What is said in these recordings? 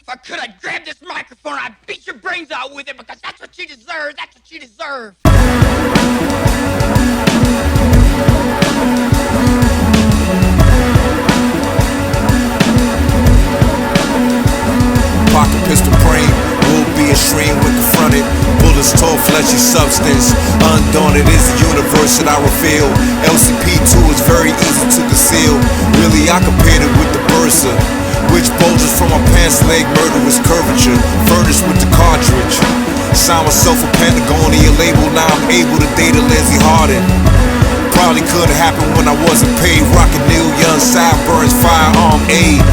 If I could, I'd grab this microphone and I'd beat your brains out with it because that's what you deserve. That's what you deserve. Paka pistol Preme, will be a stream when confronted. Bullets told fleshy substance. Undaunted is the universe that I reveal. LCP2 is very easy to conceal. Really, I compared it with the Bursa, which bulges from my pants leg, murderous curvature, furnished with the cartridge. Signed myself a Patagonia label, now I'm able to date a Lindsay Harden. Probably couldn't happen when I wasn't paid. Rockin' Neil Young, sideburns, firearm aid.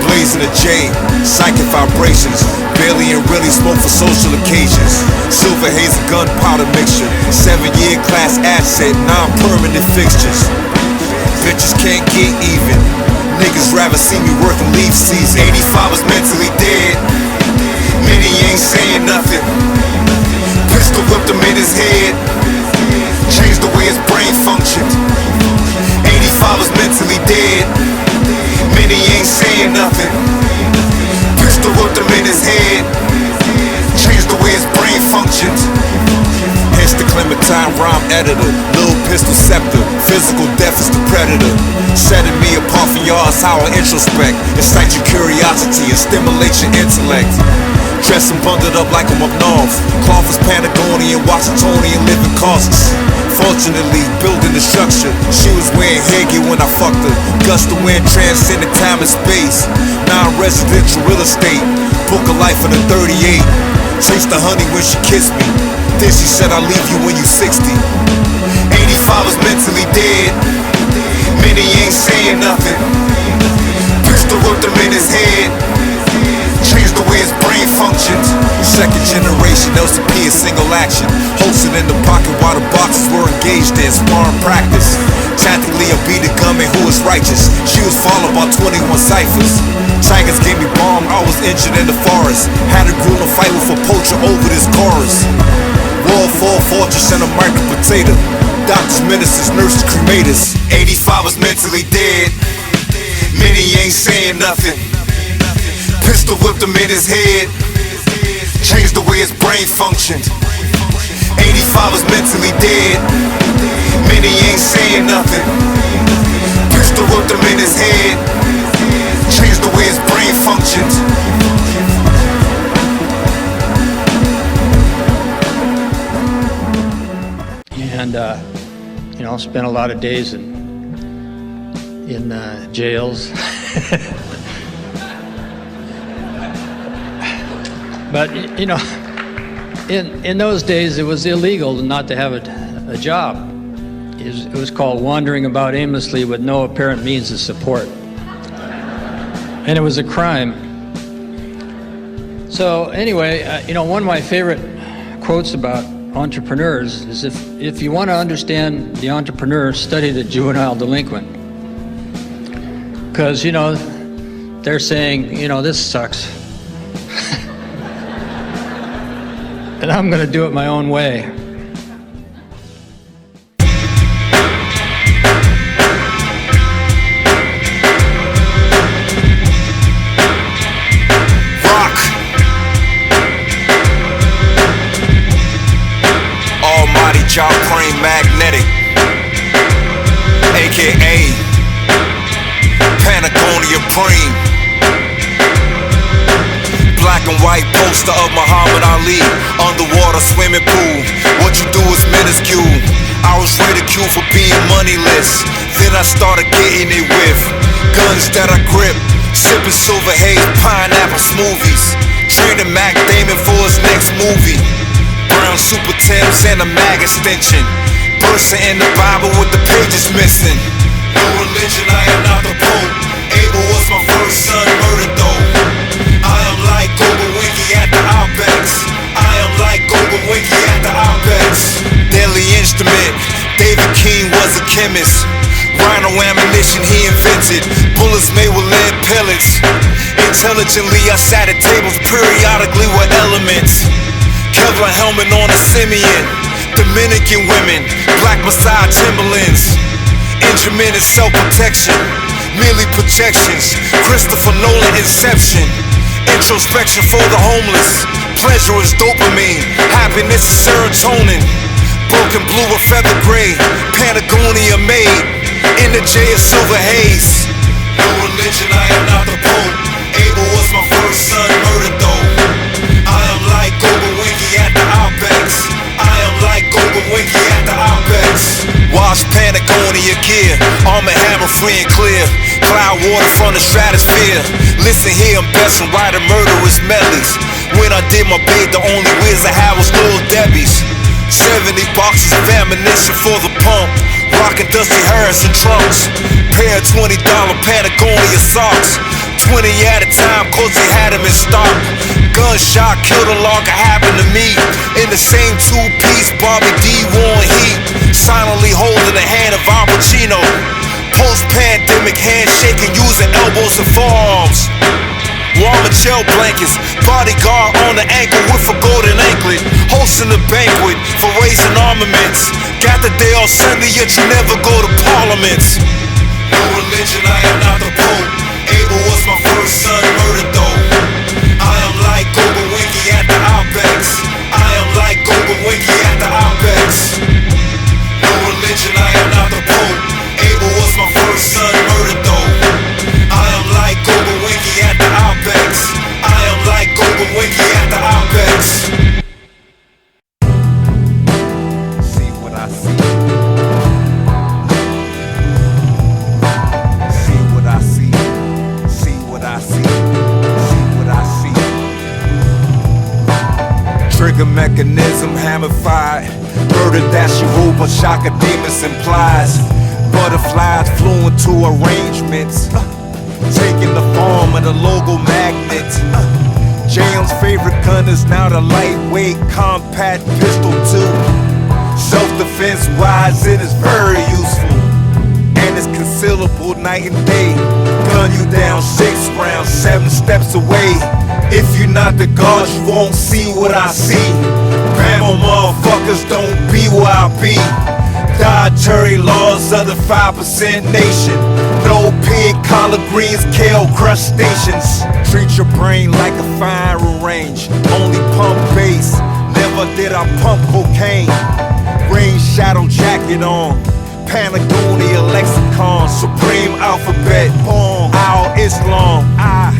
Blazing a J, psychic vibrations. Barely and really smoke for social occasions. Silver haze and gunpowder mixture. 7-year class asset, non-permanent fixtures. Bitches can't get even. Niggas rather see me working leaf season. 85 was mentally dead. Many ain't saying nothing. Pistol whipped him in his head. Changed the way his brain functioned. 85 was mentally dead. Many ain't saying nothing. Pistol whipped him in his head. Changed the way his brain functioned. Hence the Clementine rhyme editor. Lil pistol scepter. Physical death is the predator. Setting me apart from y'all's how I introspect. Incite your curiosity and stimulate your intellect. Dressing bundled up like I'm up north. Cloth is Patagonia, Washingtonian, living causes. Fortunately, building the structure. She was wearing headgear when I fucked her. Gust of wind transcended time and space. Non-residential real estate. Book a life in a 38. Taste the honey when she kissed me. Then she said I'll leave you when you 60. 85 was mentally dead. Many ain't saying nothing. Pistol whipped him in his head. Changed the way his brain functioned. Second generation LCP is single action. Hosted in the pocket while the boxes were engaged in sparring practice. Tactically I beat a gunman who was righteous. She was followed by 21 ciphers. Tigers gave me bomb, I was injured in the forest. Had a grueling fight with a poacher over this chorus. War for a fortress and a micro potato. Doctors, ministers, nurses, cremators. 85 was mentally dead. Many ain't saying nothing. Pistol whipped him in his head. Changed the way his brain functioned. 85 was mentally dead. Many ain't saying nothing. Pistol whipped him in his head. Changed the way his brain functioned. And spent a lot of days in jails. But in those days it was illegal not to have a job. It was called wandering about aimlessly with no apparent means of support, and it was a crime. So anyway, one of my favorite quotes about entrepreneurs is if you want to understand the entrepreneur, study the juvenile delinquent, because they're saying this sucks. And I'm going to do it my own way. Rock. Almighty Japreme magnetic, aka Patagonia Preme. Black and white poster of Muhammad Ali. Underwater swimming pool. What you do is minuscule. I was ridiculed for being moneyless. Then I started getting it with guns that I grip. Sipping silver haze, pineapple smoothies. Training Mac Damon for his next movie. Brown Super Timbs and a mag extension. Bursting in the Bible with the pages missing. No religion, I am not the Pope. Abel was my first son, murdered though. I am like Gogo Winky at the Ibex. I am like Gogo Winky at the Ibex. Deadly instrument, David King was a chemist. Rhino ammunition he invented. Bullets made with lead pellets. Intelligently I sat at tables periodically with elements. Kevlar helmet on a simian. Dominican women, black Messiah Timberlands. Instrument is self-protection. Merely projections. Christopher Nolan Inception. Introspection for the homeless. Pleasure is dopamine. Happiness is serotonin. Broken blue or feather gray. Patagonia made. In the J of silver haze. No religion, I am not the Pope. Abel was my first son, murdered though. I am like Winky at the Ibex. I am like Winky at the Ibex. Wash Patagonia gear, armor hammer free and clear. Cloud water from the stratosphere. Listen here, I'm best and write murderous melodies. When I did my bait, the only whiz I had was Lil Debbie's. 70 boxes of ammunition for the pump. Rockin' Dusty Harrison trunks. Pair of $20 Patagonia socks. 20 at a time, cause they had them in stock. Gunshot killed a log, it happened to me. In the same two-piece Bobby D worn heat. Silently holding the hand of Al Pacino. Post-pandemic handshaking, using elbows and forearms. Warm and chill blankets, bodyguard on the ankle with a golden anklet. Hosting a banquet for raising armaments. Got the day off Sunday, yet you never go to parliaments. No religion, I am not the Pope. Abel was my first son, murdered though. I am like Winky at the Ibex. I am like Winky at the Ibex. No religion, I am not the Pope. Abel was my first son, murdered though. I am like Winky at the Ibex. I am like Winky at the Ibex. See what I see. See what I see. See what I see. See what I see. Trigger mechanism hammer-fired. Murder that she wrote, but shock of demons implies. Butterflies flew into arrangements. Taking the form of the logo magnet. Jam's favorite gun is now the lightweight compact pistol too. Self-defense wise, it is very useful. And it's concealable night and day. Gun you down 6 rounds, 7 steps away. If you're not the god, you won't see what I see. Bama motherfuckers don't be where I be. Dietary laws of the 5% nation. No pig, collard greens, kale, crustaceans. Treat your brain like a firing range. Only pump bass, never did I pump cocaine. Rain shadow jacket on. Patagonia lexicon, supreme alphabet. Al Islam,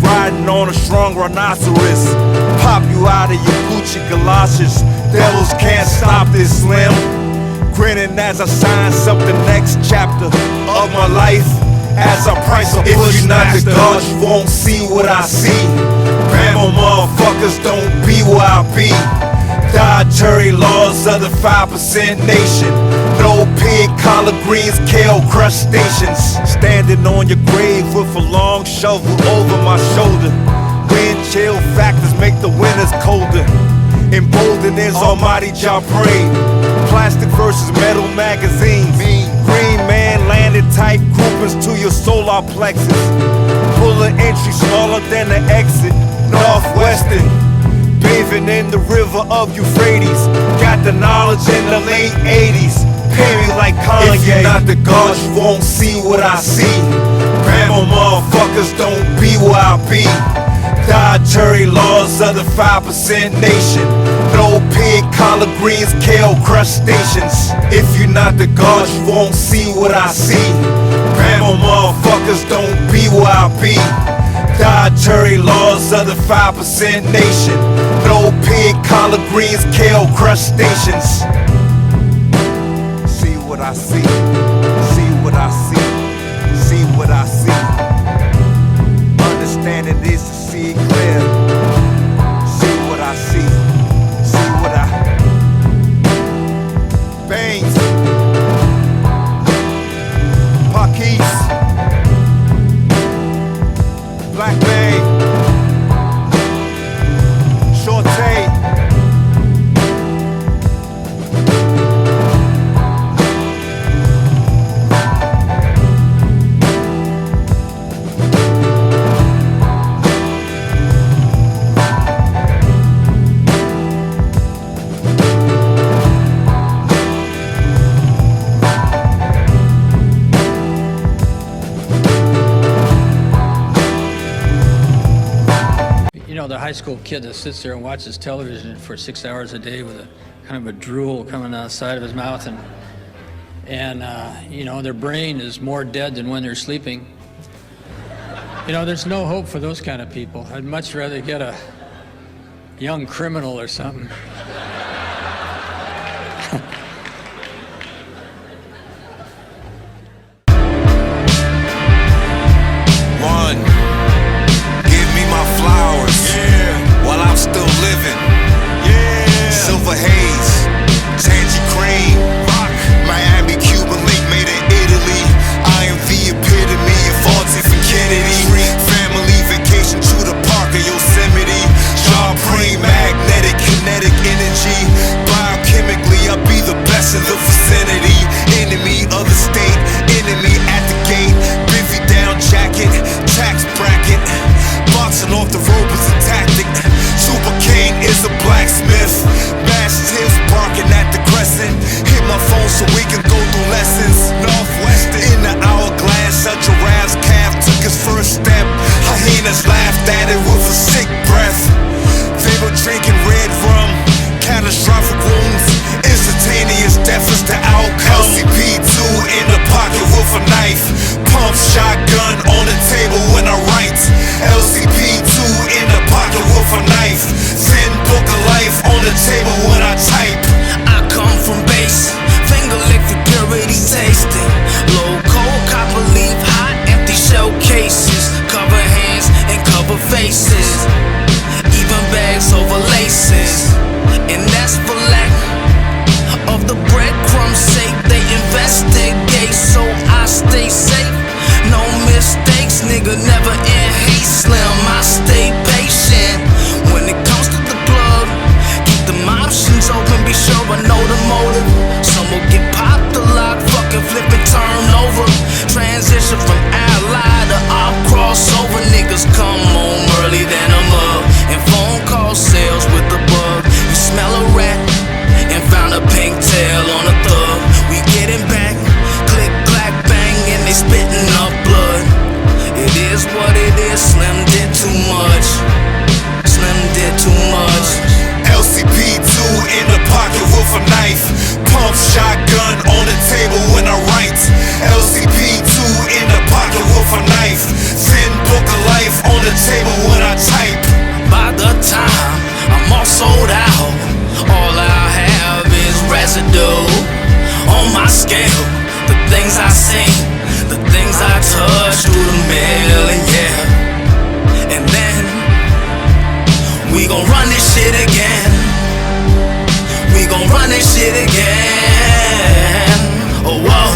riding on a strong rhinoceros. Pop you out of your Gucci galoshes. Devils can't stop this slim. Grinning as I sign up the next chapter of my life. As I price a push. If you're not the god, you won't see what I see. Bama motherfuckers don't be where I be. Dietary laws of the 5% nation. No pig, collard greens, kale, crustaceans. Standing on your grave with a long shovel over my shoulder. Wind chill factors make the winters colder. Emboldened is almighty Japreme. Plastic versus metal magazines. Green man landed tight groupings to your solar plexus. Fuller entry smaller than the exit. Northwestern. Bathing in the river of Euphrates. Got the knowledge in the late 80s. Pay me like Kanye. If you're not the god, you won't see what I see. Bama motherfuckers don't be where I be. Dietary laws of the 5% nation. No pig, collard greens, kale, crustaceans. If you're not the god, you won't see what I see. Bama motherfuckers don't be where I be. Dietary laws of the 5% nation. No pig, collard greens, kale, crustaceans. See what I see. See what I see. See what I see. Understanding is to see it clear. See what I see. See what I. Bangs. Pacis. Black Bay. Shorty. You know, the high school kid that sits there and watches television for 6 hours a day with a kind of a drool coming out the side of his mouth, and you know, their brain is more dead than when they're sleeping. You know, there's no hope for those kind of people. I'd much rather get a young criminal or something. One, give me my flowers, while I'm still living. Silver haze, Japreme, Miami, Cuba, Lake made in Italy. I am the epitome of faulty for Kennedy. Family vacation to the Paka, Yosemite. Japreme, magnetic, kinetic energy. Biochemically, I'll be the best in the vicinity. Enemy of the state, enemy at the gate. Bivvy down jacket, tax bracket. Boxing off the rope is a tactic. Super King is a blacksmith. Bash tips barking at the crescent. Hit my phone so we can go through lessons. Northwestern in the hourglass, a giraffe's calf took his first step. Hyenas laughed at it with a sick breath. They were drinking red rum. Catastrophic wounds, instantaneous death is the outcome. LCP2 in the pocket with a knife. Pump shotgun on the table when I write. LCP2 in the pocket with a knife. Thin book of life on the table when I type. I come from base, finger lick the purity tasting. Low cold copper leaf, hot empty shell cases. Cover hands and cover faces. Even bags over laces. And that's for lack of the breadcrumbs sake. They investigate, so I stay safe. No mistakes, nigga, never in hate. Slim, I stay patient. When it comes to the plug, keep them options open, be sure I know the motive. Some will get popped a lot, fucking flip and turn over. Transition from ally to op crossover. Niggas come home early than a mug, and phone call sales with the bug. You smell a rat and found a pink tail on a thug. We getting back, click, clack, bang, and they spitting up blood. It is what it is, Slim did too much. Slim did too much. LCP2 in the pocket with a knife. Pump shotgun on the table when I write. LCP2 in the pocket with a knife. Thin book of life on the table when I type. By the time I'm all sold out, all I have is residue on my scale. The things I sing, the things I touch through the mail, and yeah. And then we gon' run this shit again. We gon' run this shit again. Oh whoa,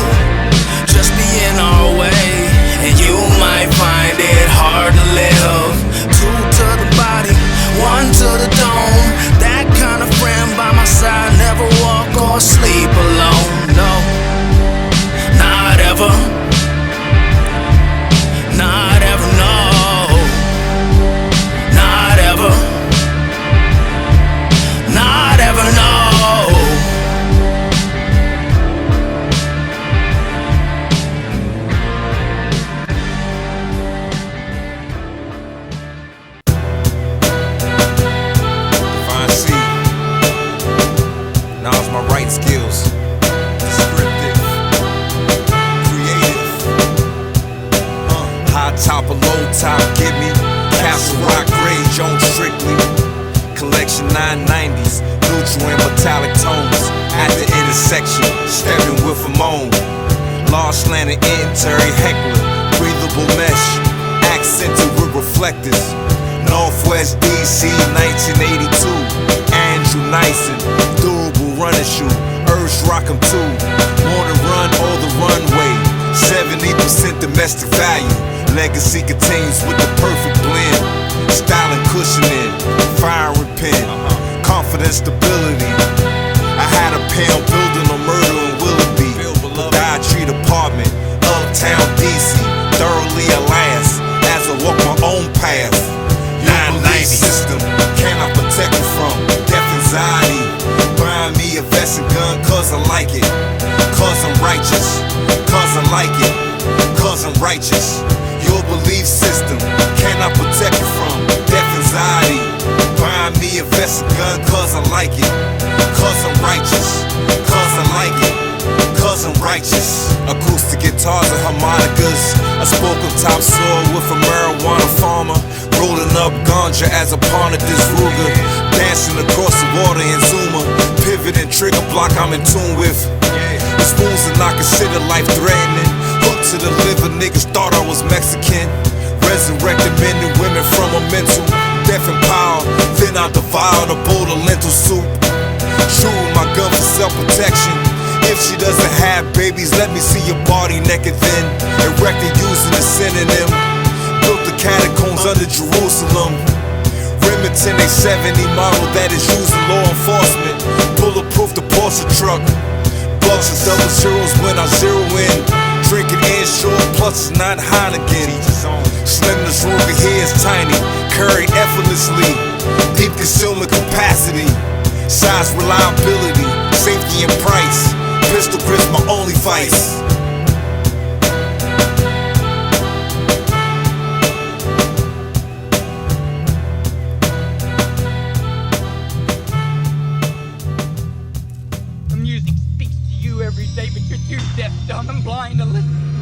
just be in our way, and you might find it hard to live. Two to the body, one to the dome. That kind of friend by my side, never walk or sleep alone. No, not ever. Not ever, no. Not ever. Not ever, no. Now's my right skills. Descriptive, creative. High top or low top, give me Castle Rock grade, Jones Strictly. Collection 990s, neutral and metallic tones. At the intersection, stepping with a moan. Large slanted Terry Heckler, breathable mesh, accented with reflectors. Northwest DC, 1982. Andrew Nyson, durable running shoe. Urge rock 'em too. Wanna run all the runway. 70% domestic value. Legacy continues with the perfect blend. Style and cushioning, fire and pen. Confidence, stability. I had a pound building on murder in Willoughby. Podiatry department, uptown DC. Thoroughly alas, as I walk my own path. 990 system, can I protect you from death anxiety? Buying me a vest and gun cause I like it. Cause I'm righteous, cause I like it. Cause I'm righteous. Your belief system, can I protect you from death anxiety? possess a gun cause I like it, cause I'm righteous, cause I like it, cause I'm righteous. Acoustic guitars and harmonicas. I spoke on topsoil with a marijuana farmer, rolling up ganja as a pawn of this Ruger, dancing across the water in Zuma, pivot and trigger block I'm in tune with. The spoons that I consider life threatening, hooked to the liver, niggas thought I was Mexican. Resurrected men and women from a mental death and power. Then I devoured a bowl of lentil soup, shooting my gun for self-protection. If she doesn't have babies, let me see your body naked then. Erected using a synonym. Built the catacombs under Jerusalem. Remington a 70 model that is using law enforcement. Bulletproof the Porsche truck. Bucks and double zeros when I zero in. Drinking inshore plus it's not Heineken. Slimness Ruger here is tiny. Carried effortlessly. Deep concealment capacity. Size reliability. Safety and price. Pistol grip's my only vice. The music speaks to you every day, but you're too deaf, dumb, and blind to listen.